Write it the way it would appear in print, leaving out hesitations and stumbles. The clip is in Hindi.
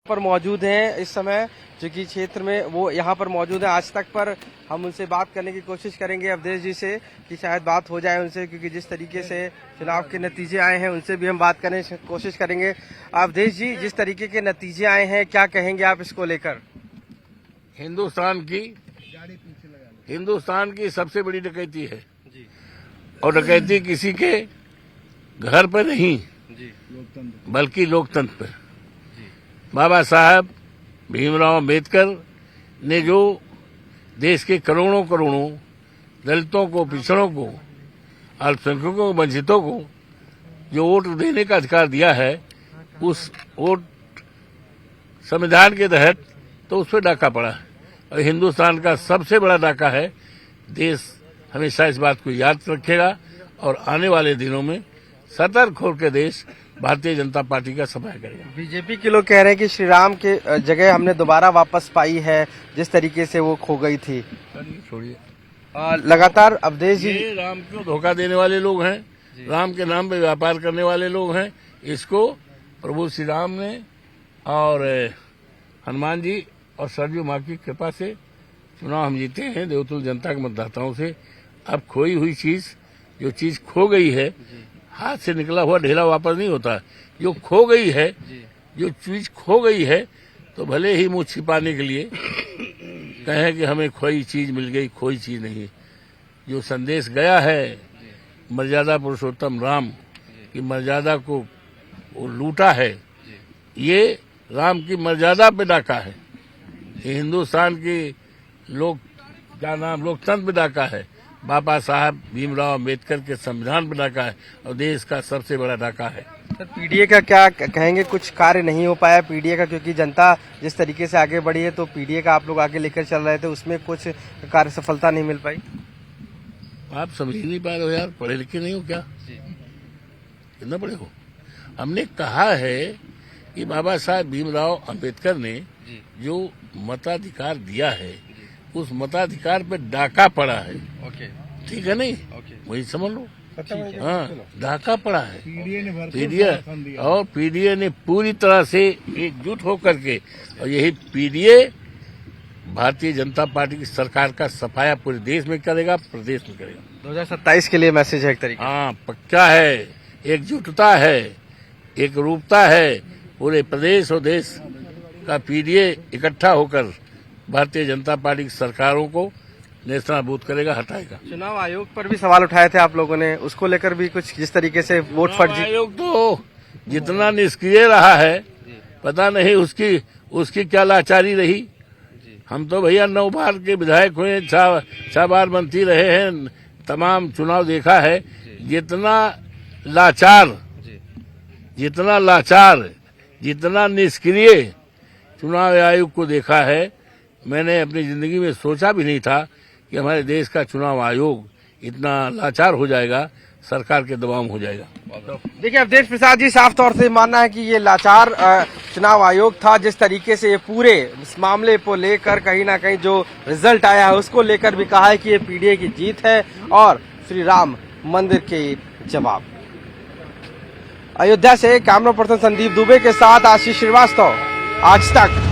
पर मौजूद हैं इस समय जो कि क्षेत्र में वो यहाँ पर मौजूद है आज तक पर हम उनसे बात करने की कोशिश करेंगे अवधेश जी से कि शायद बात हो जाए उनसे, क्योंकि जिस तरीके से चुनाव के नतीजे आए हैं उनसे भी हम बात करने की कोशिश करेंगे। अवधेश जी, जिस तरीके के नतीजे आए हैं क्या कहेंगे आप इसको लेकर? हिंदुस्तान की सबसे बड़ी डकैती है और डकैती किसी के घर पर नहीं बल्कि लोकतंत्र पर। बाबा साहब भीमराव अम्बेडकर ने जो देश के करोड़ों करोड़ों दलितों को, पिछड़ों को, अल्पसंख्यकों को, वंचितों को जो वोट देने का अधिकार दिया है, उस वोट संविधान के तहत तो उस पर डाका पड़ा है और हिंदुस्तान का सबसे बड़ा डाका है। देश हमेशा इस बात को याद रखेगा और आने वाले दिनों में सतर्क होकर देश भारतीय जनता पार्टी का सफाया करेगा। बीजेपी के लोग कह रहे हैं कि श्री राम के जगह हमने दोबारा वापस पाई है, जिस तरीके से वो खो गई थी। छोड़िए, लगातार अवधेश जी राम को धोखा देने वाले लोग हैं, राम के नाम पे व्यापार करने वाले लोग हैं। इसको प्रभु श्री राम ने और हनुमान जी और सरयू माँ की कृपा से चुनाव हम जीते हैं देवतुल्य जनता के मतदाताओं से। अब खोई हुई चीज, जो चीज खो गई है, हाथ से निकला हुआ ढेला वापस नहीं होता। जो खो गई है, जो चीज खो गई है, तो भले ही मुंह छिपाने के लिए कहें कि हमें खोई चीज मिल गई, खोई चीज नहीं। जो संदेश गया है मर्यादा पुरुषोत्तम राम की मर्यादा को वो लूटा है, ये राम की मर्यादा पे डाका है। ये हिंदुस्तान की लोकतंत्र पे डाका है। बाबा साहब भीमराव अम्बेडकर के संविधान पर डाका है और देश का सबसे बड़ा डाका है। सर, पीडीए का क्या कहेंगे? कुछ कार्य नहीं हो पाया पीडीए का, क्योंकि जनता जिस तरीके से आगे बढ़ी है तो पीडीए का आप लोग आगे लेकर चल रहे थे, उसमें कुछ कार्य सफलता नहीं मिल पाई। आप समझ नहीं पा रहे हो यार, पढ़े लिखे नहीं हो क्या? कितना पढ़े हो? हमने कहा है कि बाबा साहब भीमराव अम्बेडकर ने जो मताधिकार दिया है, उस मताधिकार पे डाका पड़ा है। ठीक है नहीं? वही समझ लो। हाँ, डाका पड़ा है। पीडीए ने पूरी तरह से एकजुट होकर के, और यही पीडीए भारतीय जनता पार्टी की सरकार का सफाया पूरे देश में करेगा, प्रदेश में करेगा। 2027 के लिए मैसेज है एक तरीके। हाँ, पक्का है, एकजुटता है, एक रूपता है। पूरे प्रदेश और देश का पीडीए इकट्ठा होकर भारतीय जनता पार्टी की सरकारों को नेस्तनाबूद करेगा, हटाएगा। चुनाव आयोग पर भी सवाल उठाए थे आप लोगों ने, उसको लेकर भी कुछ जिस तरीके से वोट फर्जी। आयोग तो जितना निष्क्रिय रहा है, पता नहीं उसकी क्या लाचारी रही। हम तो भैया 9 बार के विधायक हुए, 6 बार मंत्री रहे हैं, तमाम चुनाव देखा है। जितना निष्क्रिय चुनाव आयोग को देखा है, मैंने अपनी जिंदगी में सोचा भी नहीं था कि हमारे देश का चुनाव आयोग इतना लाचार हो जाएगा, सरकार के दबाव में हो जाएगा। देखिए अवधेश प्रसाद जी, साफ तौर से मानना है कि ये लाचार चुनाव आयोग था। जिस तरीके से ये पूरे इस मामले को लेकर कहीं ना कहीं जो रिजल्ट आया है उसको लेकर भी कहा है कि ये पीडीए की जीत है और श्री राम मंदिर के जवाब। अयोध्या से कैमरा पर्सन संदीप दुबे के साथ आशीष श्रीवास्तव, आज तक।